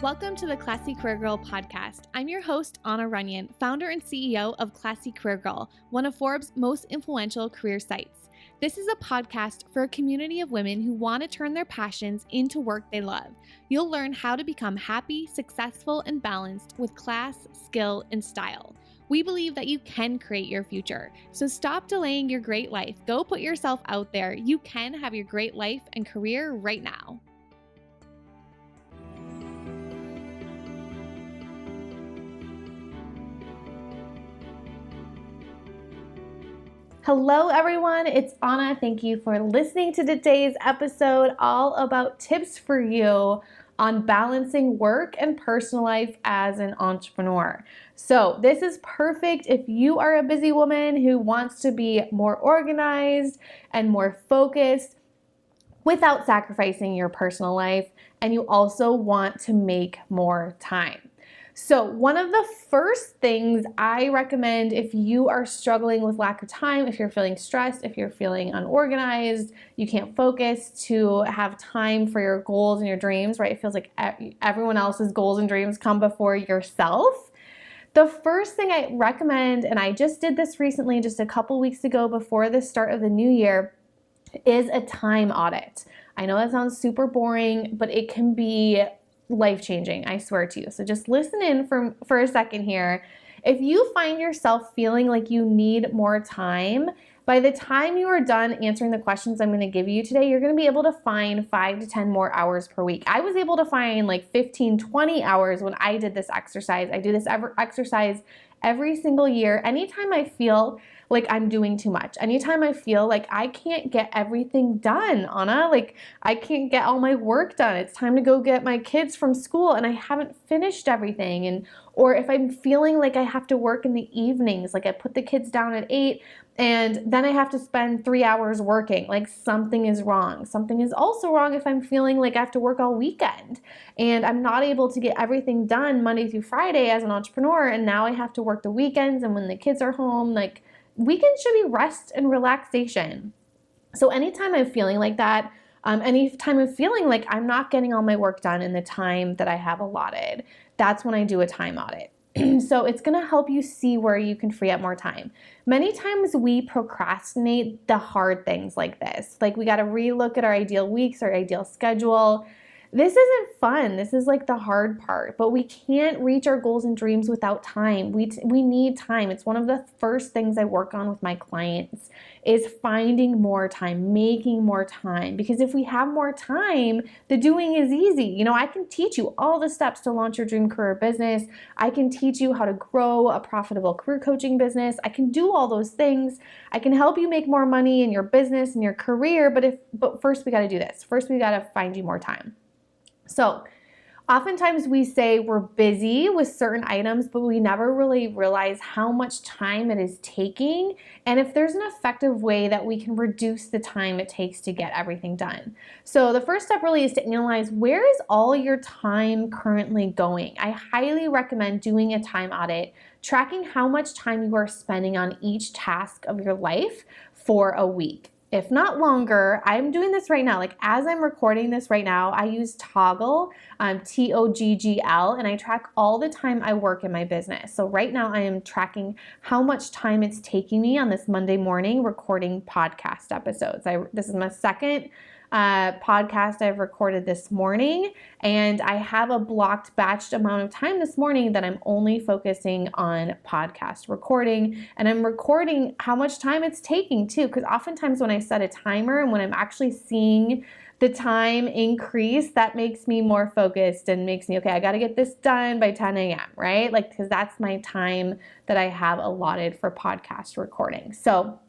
Welcome to the Classy Career Girl podcast. I'm your host, Anna Runyon, founder and CEO of Classy Career Girl, one of Forbes' most influential career sites. This is a podcast for a community of women who want to turn their passions into work they love. You'll learn how to become happy, successful, and balanced with class, skill, and style. We believe that you can create your future. So stop delaying your great life. Go put yourself out there. You can have your great life and career right now. Hello everyone, it's Anna. Thank you for listening to today's episode all about tips for you on balancing work and personal life as an entrepreneur. So this is perfect if you are a busy woman who wants to be more organized and more focused without sacrificing your personal life, and you also want to make more time. So one of the first things I recommend if you are struggling with lack of time, if you're feeling stressed, if you're feeling unorganized, you can't focus to have time for your goals and your dreams, right? It feels like everyone else's goals and dreams come before yourself. The first thing I recommend, and I just did this recently, just a couple weeks ago before the start of the new year, is a time audit. I know that sounds super boring, but it can be life-changing, I swear to you. So just listen in for a second here. If you find yourself feeling like you need more time, by the time you are done answering the questions I'm going to give you today, you're going to be able to find 5 to 10 more hours per week. I was able to find like 15, 20 hours when I did this exercise. I do this exercise every single year. Anytime I feel like I'm doing too much, anytime I feel like I can't get everything done, Anna, like I can't get all my work done. It's time to go get my kids from school and I haven't finished everything. Or if I'm feeling like I have to work in the evenings, like I put the kids down at 8 and then I have to spend 3 hours working, like something is wrong. Something is also wrong if I'm feeling like I have to work all weekend and I'm not able to get everything done Monday through Friday as an entrepreneur, and now I have to work the weekends, and when the kids are home, like weekends should be rest and relaxation. So anytime I'm feeling like that, anytime I'm feeling like I'm not getting all my work done in the time that I have allotted, that's when I do a time audit. So it's going to help you see where you can free up more time. Many times we procrastinate the hard things like this. Like we got to relook at our ideal weeks, our ideal schedule. This isn't fun. This is like the hard part, but we can't reach our goals and dreams without time. We need time. It's one of the first things I work on with my clients is finding more time, making more time. Because if we have more time, the doing is easy. You know, I can teach you all the steps to launch your dream career business. I can teach you how to grow a profitable career coaching business. I can do all those things. I can help you make more money in your business and your career. But first we got to do this. First we got to find you more time. So oftentimes we say we're busy with certain items, but we never really realize how much time it is taking and if there's an effective way that we can reduce the time it takes to get everything done. So the first step really is to analyze, where is all your time currently going? I highly recommend doing a time audit, tracking how much time you are spending on each task of your life for a week. If not longer. I'm doing this right now. Like as I'm recording this right now, I use Toggl, Toggl, and I track all the time I work in my business. So right now I am tracking how much time it's taking me on this Monday morning recording podcast episodes. This is my second podcast I've recorded this morning, and I have a blocked batched amount of time this morning that I'm only focusing on podcast recording, and I'm recording how much time it's taking too, because oftentimes when I set a timer and when I'm actually seeing the time increase, that makes me more focused and makes me, okay, I got to get this done by 10 a.m., right? Like, because that's my time that I have allotted for podcast recording. So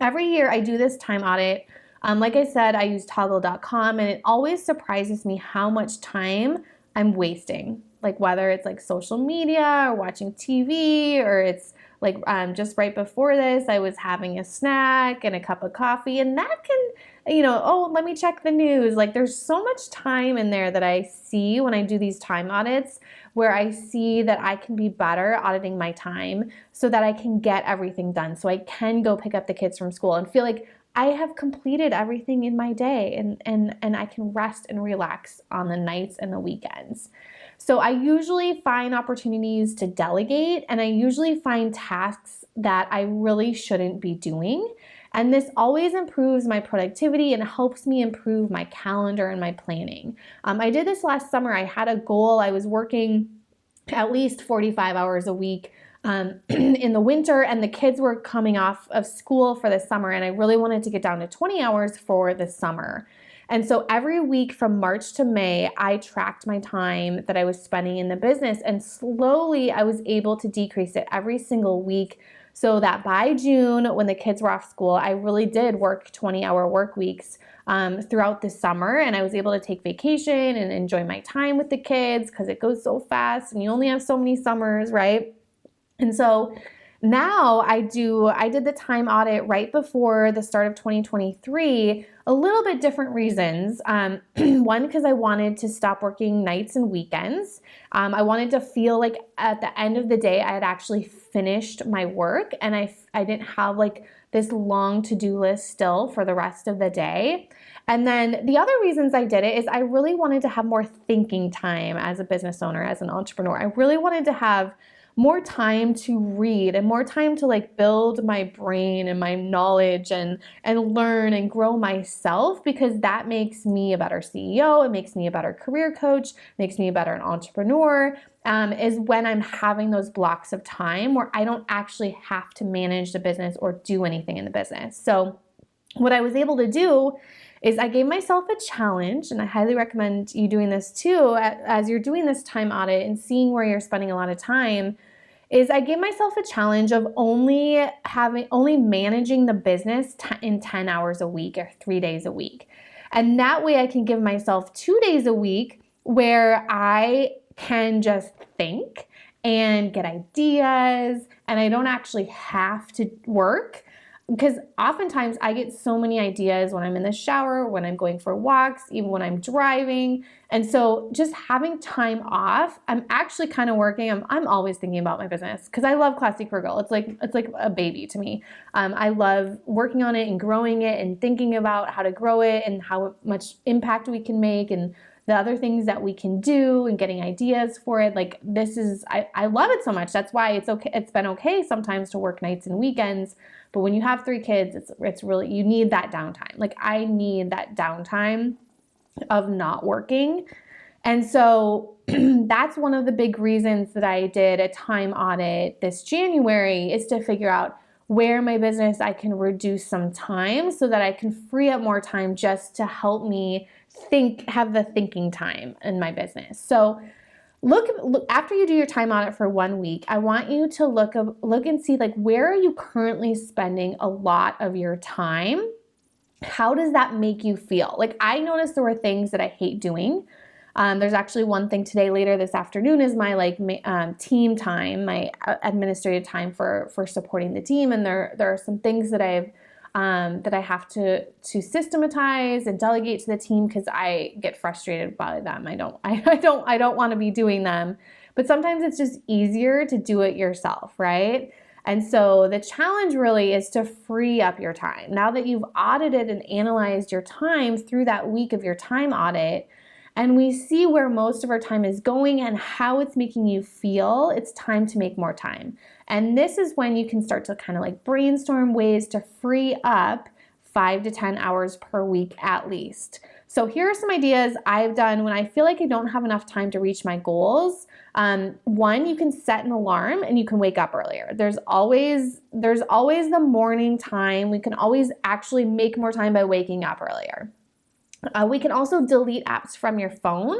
every year I do this time audit. Like I said, I use Toggl.com, and it always surprises me how much time I'm wasting. Like whether it's like social media or watching TV, or it's like just right before this, I was having a snack and a cup of coffee, and that can, oh, let me check the news. Like there's so much time in there that I see when I do these time audits, where I see that I can be better auditing my time so that I can get everything done. So I can go pick up the kids from school and feel like I have completed everything in my day, and I can rest and relax on the nights and the weekends. So I usually find opportunities to delegate, and I usually find tasks that I really shouldn't be doing. And this always improves my productivity and helps me improve my calendar and my planning. I did this last summer. I had a goal. I was working at least 45 hours a week in the winter, and the kids were coming off of school for the summer, and I really wanted to get down to 20 hours for the summer. And so every week from March to May, I tracked my time that I was spending in the business, and slowly I was able to decrease it every single week so that by June, when the kids were off school, I really did work 20-hour work weeks throughout the summer, and I was able to take vacation and enjoy my time with the kids because it goes so fast and you only have so many summers, right? And so now I did the time audit right before the start of 2023, a little bit different reasons. One, because I wanted to stop working nights and weekends. I wanted to feel like at the end of the day, I had actually finished my work, and I didn't have like this long to-do list still for the rest of the day. And then the other reasons I did it is I really wanted to have more thinking time as a business owner, as an entrepreneur. I really wanted to have more time to read and more time to like build my brain and my knowledge and learn and grow myself, because that makes me a better CEO. It makes me a better career coach, makes me a better entrepreneur, is when I'm having those blocks of time where I don't actually have to manage the business or do anything in the business. So what I was able to do is I gave myself a challenge, and I highly recommend you doing this too as you're doing this time audit and seeing where you're spending a lot of time. Is I gave myself a challenge of only managing the business in 10 hours a week or 3 days a week. And that way I can give myself 2 days a week where I can just think and get ideas, and I don't actually have to work. Because oftentimes I get so many ideas when I'm in the shower, when I'm going for walks, even when I'm driving. And so just having time off, I'm actually kind of working. I'm always thinking about my business because I love Classy Career Girl. It's like a baby to me. I love working on it and growing it and thinking about how to grow it and how much impact we can make and the other things that we can do and getting ideas for it. Like I love it so much. That's why it's okay. It's been okay sometimes to work nights and weekends. But when you have 3 kids, it's really, you need that downtime. Like I need that downtime of not working. And so that's one of the big reasons that I did a time audit this January, is to figure out where my business I can reduce some time so that I can free up more time just to help me have the thinking time in my business. So look after you do your time audit for 1 week, I want you to look and see like, where are you currently spending a lot of your time? How does that make you feel? Like I noticed there were things that I hate doing. There's actually one thing today, later this afternoon, is my team time, my administrative time for supporting the team. And there are some things that I have to systematize and delegate to the team because I get frustrated by them. I don't want to be doing them, but sometimes it's just easier to do it yourself, right? And so the challenge really is to free up your time. Now that you've audited and analyzed your time through that week of your time audit, and we see where most of our time is going and how it's making you feel, it's time to make more time. And this is when you can start to kind of like brainstorm ways to free up 5 to 10 hours per week at least. So here are some ideas I've done when I feel like I don't have enough time to reach my goals. One, you can set an alarm and you can wake up earlier. There's always the morning time. We can always actually make more time by waking up earlier. We can also delete apps from your phone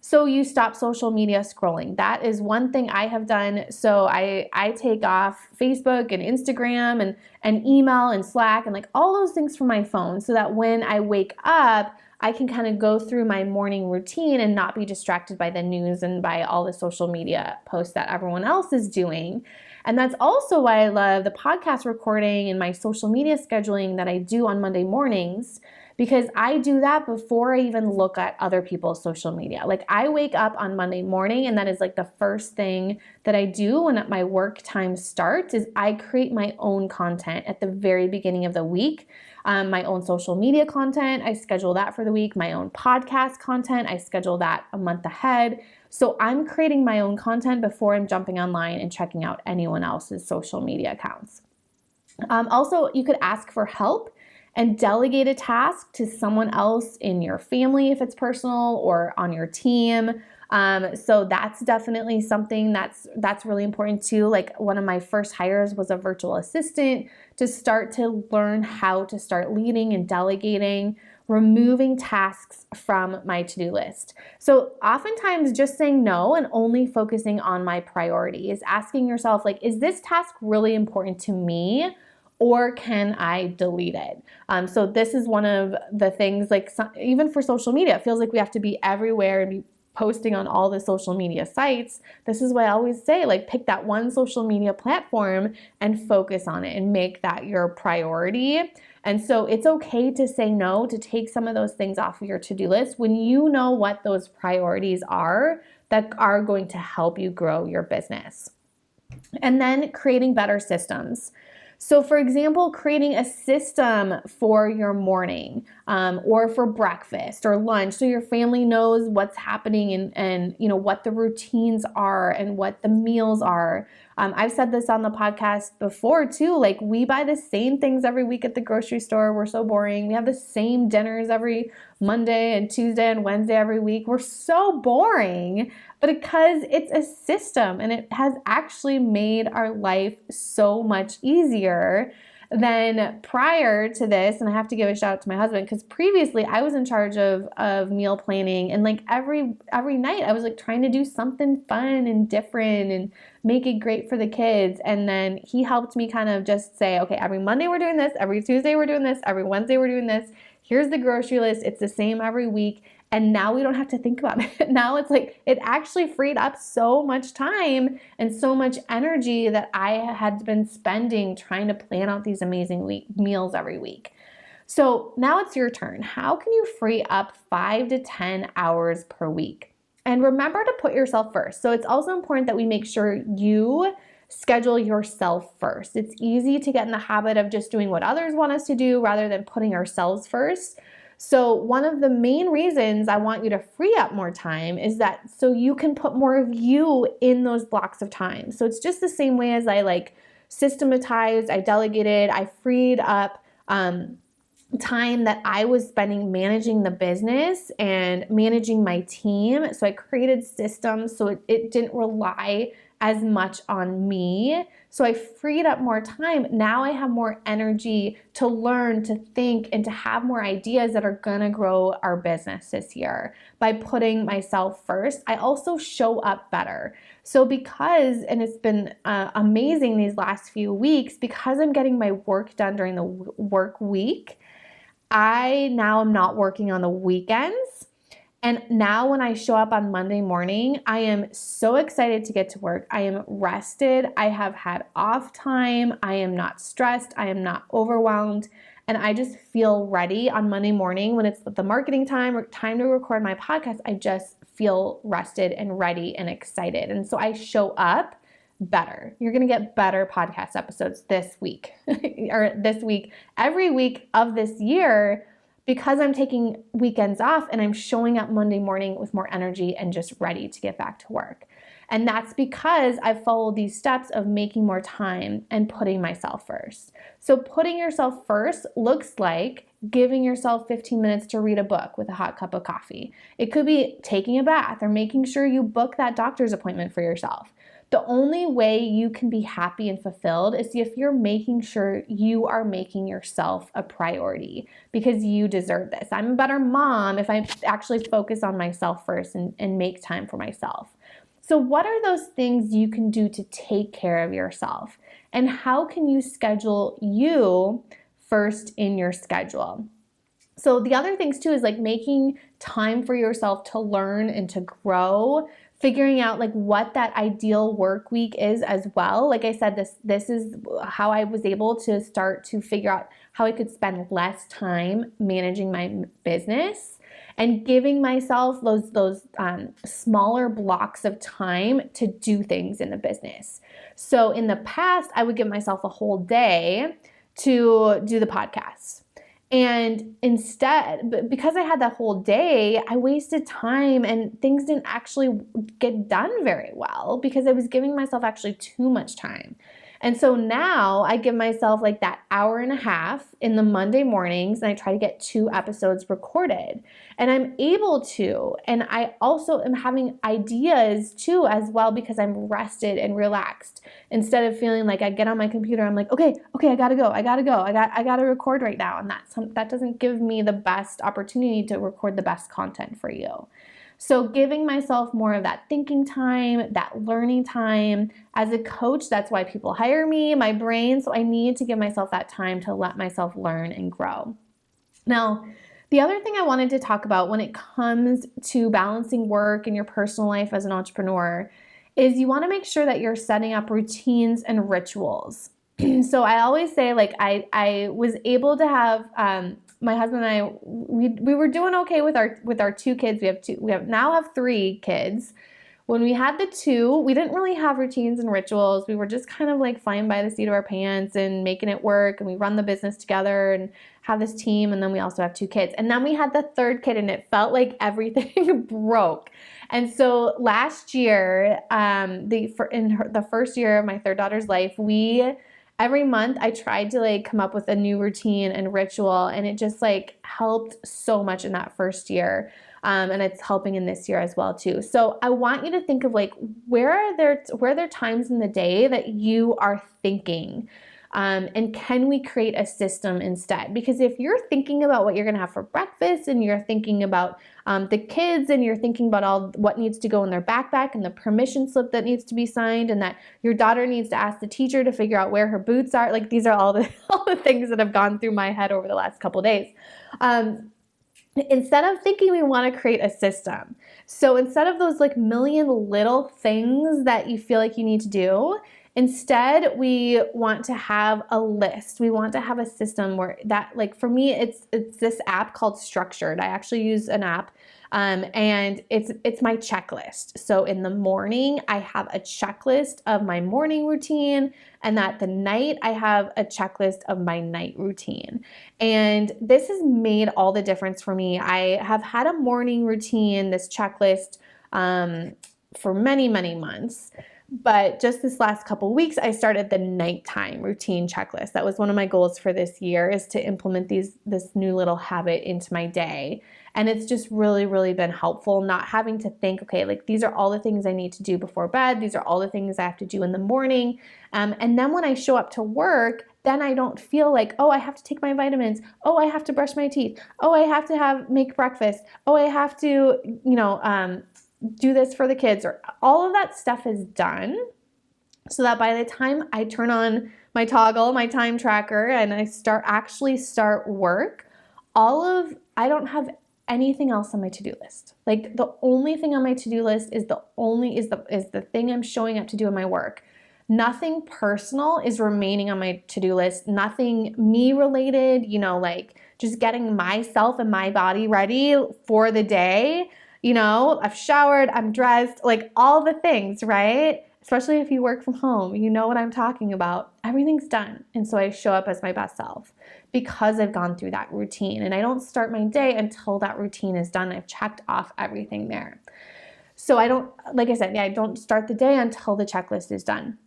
so you stop social media scrolling. That is one thing I have done. So I take off Facebook and Instagram and email and Slack and like all those things from my phone so that when I wake up, I can kind of go through my morning routine and not be distracted by the news and by all the social media posts that everyone else is doing. And that's also why I love the podcast recording and my social media scheduling that I do on Monday mornings, because I do that before I even look at other people's social media. Like I wake up on Monday morning and that is like the first thing that I do when my work time starts is I create my own content at the very beginning of the week. My own social media content, I schedule that for the week. My own podcast content, I schedule that a month ahead. So I'm creating my own content before I'm jumping online and checking out anyone else's social media accounts. Also, you could ask for help and delegate a task to someone else in your family if it's personal or on your team. So that's definitely something that's really important too. Like one of my first hires was a virtual assistant to start to learn how to start leading and delegating, removing tasks from my to-do list. So oftentimes just saying no and only focusing on my priorities, asking yourself, like, is this task really important to me? Or can I delete it? So this is one of the things, like even for social media, it feels like we have to be everywhere and be posting on all the social media sites. This is why I always say, like, pick that one social media platform and focus on it and make that your priority. And so it's okay to say no, to take some of those things off of your to-do list when you know what those priorities are that are going to help you grow your business. And then creating better systems. So for example, creating a system for your morning or for breakfast or lunch so your family knows what's happening and you know what the routines are and what the meals are. I've said this on the podcast before too, like we buy the same things every week at the grocery store. We're so boring. We have the same dinners every Monday and Tuesday and Wednesday every week. We're so boring, but because it's a system and it has actually made our life so much easier than prior to this. And I have to give a shout out to my husband because previously I was in charge of meal planning, and like every night I was like trying to do something fun and different and make it great for the kids. And then he helped me kind of just say, okay, every Monday we're doing this, every Tuesday we're doing this, every Wednesday we're doing this. Here's the grocery list. It's the same every week. And now we don't have to think about it. Now it's like it actually freed up so much time and so much energy that I had been spending trying to plan out these amazing meals every week. So now it's your turn. How can you free up 5 to 10 hours per week? And remember to put yourself first. So it's also important that we make sure you schedule yourself first. It's easy to get in the habit of just doing what others want us to do rather than putting ourselves first. So one of the main reasons I want you to free up more time is that so you can put more of you in those blocks of time. So it's just the same way as I like systematized, I delegated, I freed up time that I was spending managing the business and managing my team. So I created systems so it didn't rely as much on me. So I freed up more time. Now I have more energy to learn, to think, and to have more ideas that are gonna grow our business this year. By putting myself first, I also show up better. So because, and it's been amazing these last few weeks, because I'm getting my work done during the work week, I now am not working on the weekends. And now when I show up on Monday morning, I am so excited to get to work. I am rested. I have had off time. I am not stressed. I am not overwhelmed. And I just feel ready on Monday morning when it's the marketing time or time to record my podcast. I just feel rested and ready and excited. And so I show up better. You're going to get better podcast episodes this week or this week, every week of this year, because I'm taking weekends off and I'm showing up Monday morning with more energy and just ready to get back to work. And that's because I've followed these steps of making more time and putting myself first. So putting yourself first looks like giving yourself 15 minutes to read a book with a hot cup of coffee. It could be taking a bath or making sure you book that doctor's appointment for yourself. The only way you can be happy and fulfilled is if you're making sure you are making yourself a priority because you deserve this. I'm a better mom if I actually focus on myself first and make time for myself. So what are those things you can do to take care of yourself? And how can you schedule you first in your schedule? So the other things too is like making time for yourself to learn and to grow, figuring out like what that ideal work week is as well. Like I said, this is how I was able to start to figure out how I could spend less time managing my business and giving myself those smaller blocks of time to do things in the business. So in the past, I would give myself a whole day to do the podcast. And instead, because I had that whole day, I wasted time and things didn't actually get done very well because I was giving myself actually too much time. And so now I give myself like that hour and a half in the Monday mornings, and I try to get 2 episodes recorded. And I'm able to, and I also am having ideas too as well because I'm rested and relaxed. Instead of feeling like I get on my computer, I'm like, okay, I gotta go, I gotta record right now. And that doesn't give me the best opportunity to record the best content for you. So giving myself more of that thinking time, that learning time. As a coach, that's why people hire me, my brain. So I need to give myself that time to let myself learn and grow. Now, the other thing I wanted to talk about when it comes to balancing work and your personal life as an entrepreneur is you want to make sure that you're setting up routines and rituals. So I always say, like, I was able to have my husband and I, we were doing okay with our 2 kids. We now have 3 kids. When we had the 2, we didn't really have routines and rituals. We were just kind of like flying by the seat of our pants and making it work. And we run the business together and have this team. And then we also have 2 kids. And then we had the 3rd kid, and it felt like everything broke. And so last year, in the first year of my 3rd daughter's life, every month I tried to like come up with a new routine and ritual, and it just like helped so much in that first year. And it's helping in this year as well too. So I want you to think of like, where are there times in the day that you are thinking? And can we create a system instead? Because if you're thinking about what you're going to have for breakfast, and you're thinking about the kids, and you're thinking about all what needs to go in their backpack, and the permission slip that needs to be signed, and that your daughter needs to ask the teacher to figure out where her boots are, like these are all the things that have gone through my head over the last couple days. Instead of thinking, we want to create a system. So instead of those like million little things that you feel like you need to do, instead we want to have a list. We want to have a system where that, like for me, it's this app called Structured. I actually use an app. And it's my checklist. So in the morning, I have a checklist of my morning routine, and at the night, I have a checklist of my night routine. And this has made all the difference for me. I have had a morning routine, this checklist, for many, many months. But just this last couple weeks, I started the nighttime routine checklist. That was one of my goals for this year, is to implement this new little habit into my day. And it's just really, really been helpful, not having to think, okay, like these are all the things I need to do before bed. These are all the things I have to do in the morning. And then when I show up to work, then I don't feel like, oh, I have to take my vitamins. Oh, I have to brush my teeth. Oh, I have to make breakfast. Oh, I have to, do this for the kids, or all of that stuff is done, so that by the time I turn on my toggle, my time tracker, and I start work, I don't have anything else on my to-do list. Like the only thing on my to-do list is the thing I'm showing up to do in my work. Nothing personal is remaining on my to-do list. Nothing me related, like just getting myself and my body ready for the day. I've showered, I'm dressed, like all the things, right? Especially if you work from home, you know what I'm talking about. Everything's done. And so I show up as my best self because I've gone through that routine. And I don't start my day until that routine is done. I've checked off everything there. So I don't start the day until the checklist is done.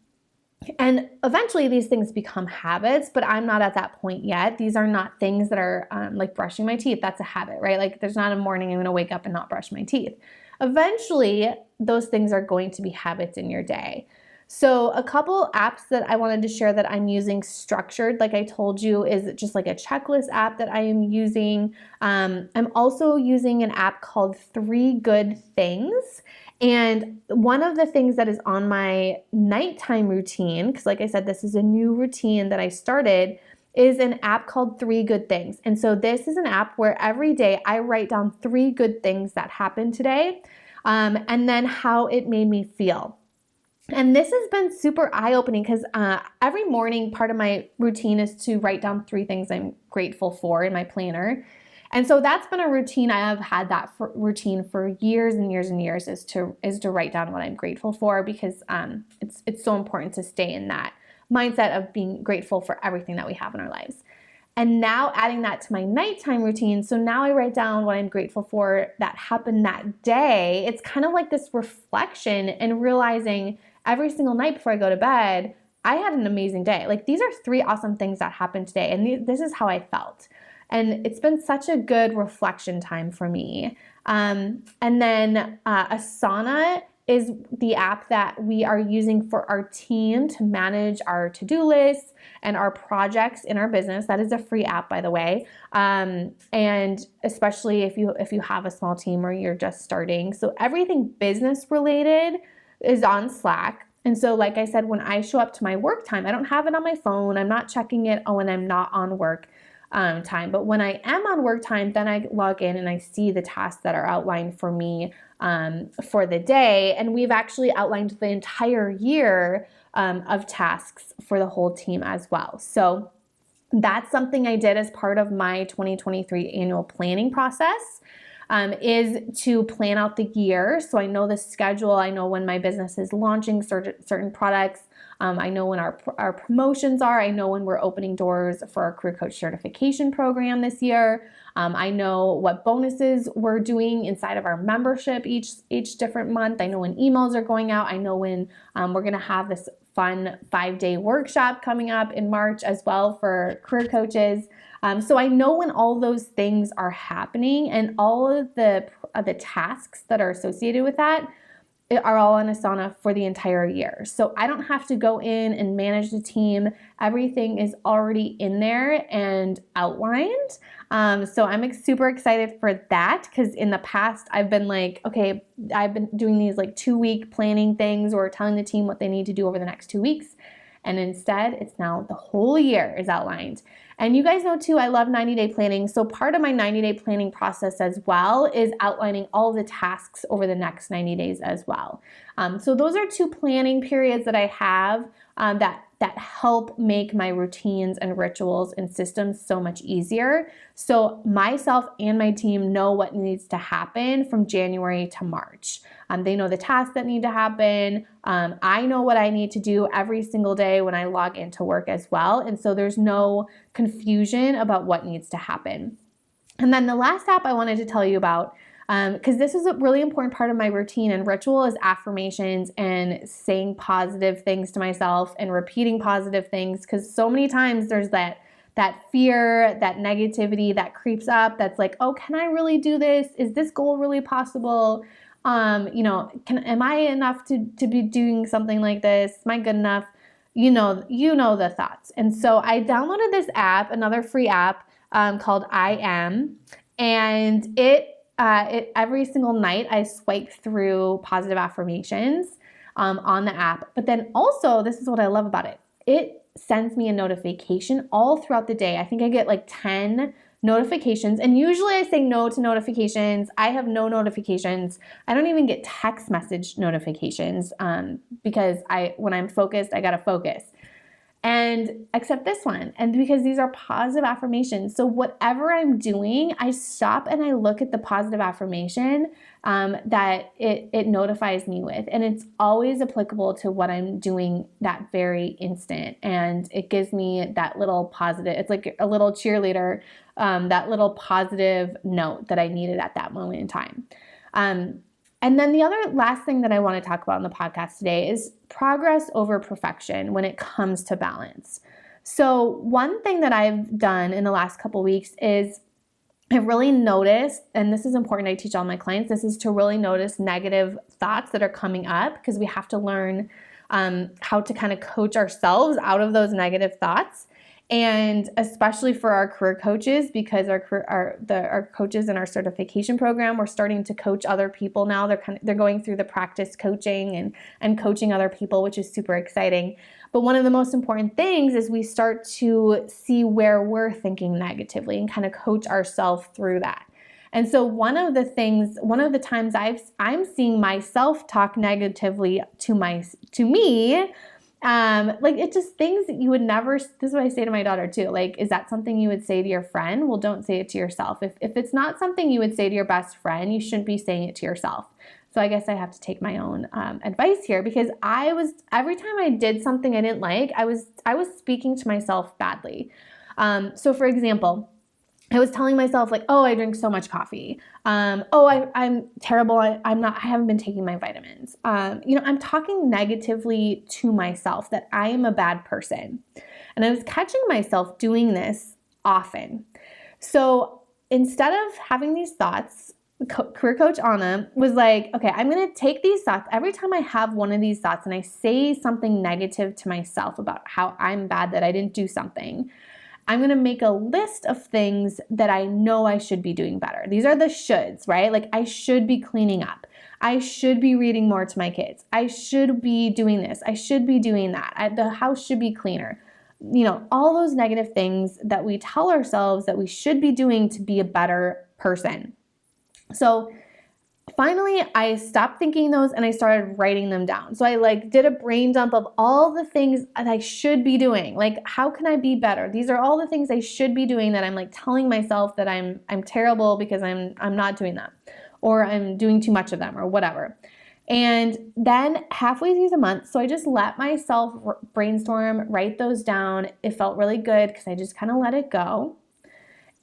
And eventually these things become habits, but I'm not at that point yet. These are not things that are like brushing my teeth. That's a habit, right? Like there's not a morning I'm going to wake up and not brush my teeth. Eventually, those things are going to be habits in your day. So a couple apps that I wanted to share that I'm using, Structured, like I told you, is just like a checklist app that I am using. I'm also using an app called 3 Good Things. And one of the things that is on my nighttime routine, because like I said, this is a new routine that I started, is an app called 3 Good Things. And so this is an app where every day I write down 3 good things that happened today, and then how it made me feel. And this has been super eye-opening because every morning part of my routine is to write down 3 things I'm grateful for in my planner. And so that's been a routine. I have had that routine for years and years and years, is to write down what I'm grateful for, because it's so important to stay in that mindset of being grateful for everything that we have in our lives. And now adding that to my nighttime routine. So now I write down what I'm grateful for that happened that day. It's kind of like this reflection and realizing every single night before I go to bed, I had an amazing day. Like, these are 3 awesome things that happened today, and this is how I felt. And it's been such a good reflection time for me. And then Asana is the app that we are using for our team to manage our to-do lists and our projects in our business. That is a free app, by the way. And especially if you have a small team or you're just starting. So everything business related is on Slack. And so, like I said, when I show up to my work time, I don't have it on my phone. I'm not checking it when I'm not on work time. But when I am on work time, then I log in and I see the tasks that are outlined for me for the day. And we've actually outlined the entire year of tasks for the whole team as well. So that's something I did as part of my 2023 annual planning process. Is to plan out the year. So I know the schedule. I know when my business is launching certain products. I know when our promotions are. I know when we're opening doors for our career coach certification program this year. I know what bonuses we're doing inside of our membership each different month. I know when emails are going out. I know when we're going to have this fun 5-day workshop coming up in March as well for career coaches. So I know when all those things are happening, and all of the tasks that are associated with that are all on Asana for the entire year. So I don't have to go in and manage the team. Everything is already in there and outlined. So I'm super excited for that, because in the past I've been like, okay, I've been doing these like 2-week planning things or telling the team what they need to do over the next 2 weeks. And instead, it's now the whole year is outlined. And you guys know too, I love 90-day planning. So part of my 90-day planning process as well is outlining all the tasks over the next 90 days as well. So those are 2 planning periods that I have that help make my routines and rituals and systems so much easier. So myself and my team know what needs to happen from January to March. They know the tasks that need to happen. I know what I need to do every single day when I log into work as well. And so there's no confusion about what needs to happen. And then the last app I wanted to tell you about, because this is a really important part of my routine and ritual, is affirmations and saying positive things to myself and repeating positive things. Because so many times there's that fear, that negativity that creeps up. That's like, oh, can I really do this? Is this goal really possible? Am I enough to be doing something like this? Am I good enough? You know the thoughts. And so I downloaded this app, another free app called I Am, and it every single night I swipe through positive affirmations on the app. But then also, this is what I love about it. It sends me a notification all throughout the day. I think I get like 10 notifications, and usually I say no to notifications. I have no notifications. I don't even get text message notifications because when I'm focused, I gotta focus. And except this one, and because these are positive affirmations. So whatever I'm doing, I stop and I look at the positive affirmation that it notifies me with. And it's always applicable to what I'm doing that very instant. And it gives me that little positive, it's like a little cheerleader, that little positive note that I needed at that moment in time. And then the other last thing that I want to talk about in the podcast today is progress over perfection when it comes to balance. So one thing that I've done in the last couple weeks is I've really noticed, and this is important, I teach all my clients, this is to really notice negative thoughts that are coming up, because we have to learn how to kind of coach ourselves out of those negative thoughts. And especially for our career coaches, because our coaches in our certification program, we're starting to coach other people now. They're going through the practice coaching and coaching other people, which is super exciting. But one of the most important things is we start to see where we're thinking negatively and kind of coach ourselves through that. And so one of the times I'm seeing myself talk negatively to me. Like, it's just things that you would never, this is what I say to my daughter too. Like, is that something you would say to your friend? Well, don't say it to yourself. If it's not something you would say to your best friend, you shouldn't be saying it to yourself. So I guess I have to take my own advice here, because every time I did something I didn't like, I was speaking to myself badly. So for example, I was telling myself like, oh, I drink so much coffee. I'm terrible. I haven't been taking my vitamins. I'm talking negatively to myself that I am a bad person. And I was catching myself doing this often. So instead of having these thoughts, career coach Anna was like, okay, I'm going to take these thoughts. Every time I have one of these thoughts and I say something negative to myself about how I'm bad, that I didn't do something, I'm going to make a list of things that I know I should be doing better. These are the shoulds, right? Like I should be cleaning up. I should be reading more to my kids. I should be doing this. I should be doing that. The house should be cleaner. All those negative things that we tell ourselves that we should be doing to be a better person. So finally, I stopped thinking those and I started writing them down. So I did a brain dump of all the things that I should be doing. Like, how can I be better? These are all the things I should be doing that I'm telling myself that I'm terrible because I'm not doing them, or I'm doing too much of them, or whatever. And then halfway through the month, so I just let myself brainstorm, write those down. It felt really good because I just kind of let it go.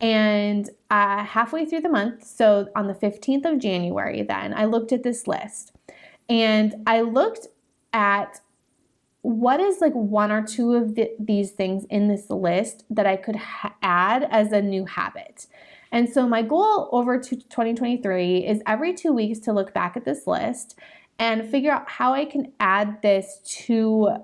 And halfway through the month, so on the 15th of January, then I looked at this list and I looked at what is one or two of these things in this list that I could add as a new habit. And so my goal over to 2023 is every 2 weeks to look back at this list and figure out how I can add this to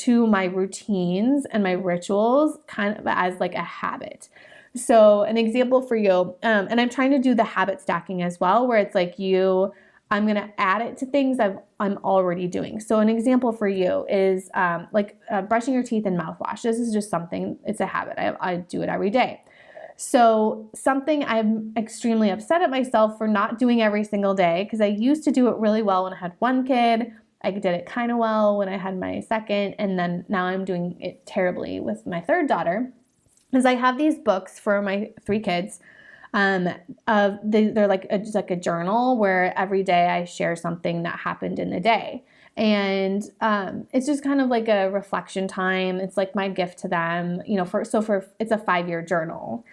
my routines and my rituals kind of as a habit. So an example for you, and I'm trying to do the habit stacking as well, where it's I'm going to add it to things I'm already doing. So an example for you is brushing your teeth and mouthwash. This is just something, it's a habit. I do it every day. So something I'm extremely upset at myself for not doing every single day, because I used to do it really well when I had one kid. I did it kind of well when I had my second, and then now I'm doing it terribly with my third daughter. Is I have these books for my 3 kids. They're just like a journal where every day I share something that happened in the day. And it's just kind of like a reflection time. It's like my gift to them, it's a 5-year journal,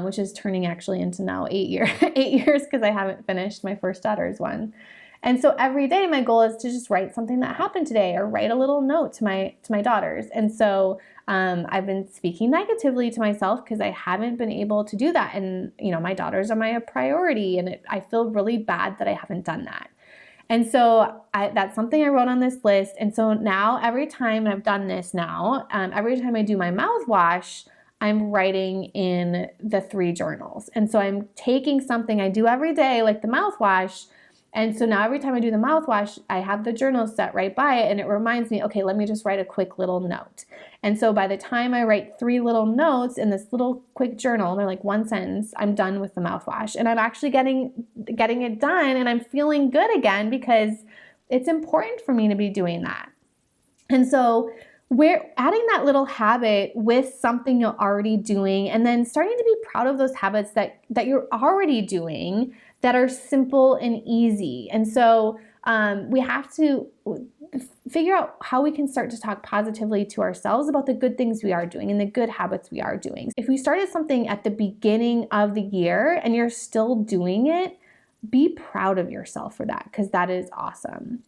which is turning actually into now 8 years because I haven't finished my first daughter's one. And so every day my goal is to just write something that happened today, or write a little note to my daughters. And so I've been speaking negatively to myself because I haven't been able to do that. And my daughters are my priority, and I feel really bad that I haven't done that. And so that's something I wrote on this list. And so now every time, and I've done this now, every time I do my mouthwash, I'm writing in the 3 journals. And so I'm taking something I do every day, like the mouthwash. And so now every time I do the mouthwash, I have the journal set right by it, and it reminds me, okay, let me just write a quick little note. And so by the time I write 3 little notes in this little quick journal, they're like 1 sentence, I'm done with the mouthwash. And I'm actually getting it done, and I'm feeling good again because it's important for me to be doing that. And so we're adding that little habit with something you're already doing, and then starting to be proud of those habits that you're already doing that are simple and easy. And so we have to figure out how we can start to talk positively to ourselves about the good things we are doing and the good habits we are doing. If we started something at the beginning of the year and you're still doing it, be proud of yourself for that, because that is awesome.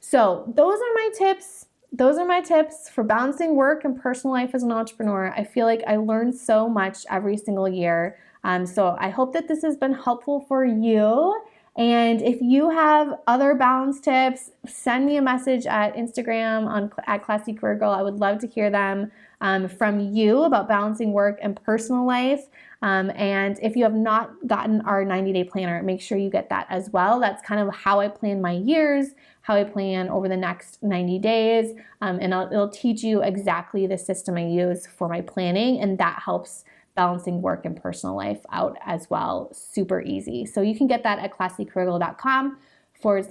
So those are my tips. Those are my tips for balancing work and personal life as an entrepreneur. I feel like I learn so much every single year. So I hope that this has been helpful for you. And if you have other balance tips, send me a message at Instagram at Classy Career Girl. I would love to hear them from you about balancing work and personal life. And if you have not gotten our 90-day planner, make sure you get that as well. That's kind of how I plan my years, how I plan over the next 90 days. And it'll teach you exactly the system I use for my planning, and that helps balancing work and personal life out as well. Super easy. So you can get that at classycareergirl.com/free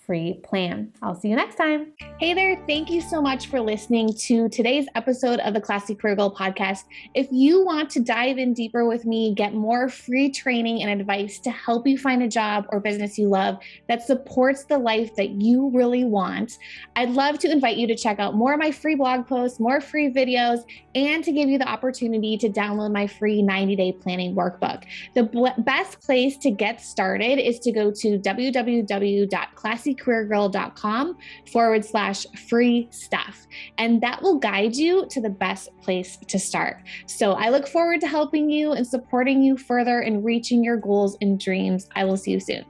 free plan. I'll see you next time. Hey there. Thank you so much for listening to today's episode of the Classy Career Girl podcast. If you want to dive in deeper with me, get more free training and advice to help you find a job or business you love that supports the life that you really want, I'd love to invite you to check out more of my free blog posts, more free videos, and to give you the opportunity to download my free 90-day planning workbook. The best place to get started is to go to www.classycareergirl.com/free stuff. And that will guide you to the best place to start. So I look forward to helping you and supporting you further in reaching your goals and dreams. I will see you soon.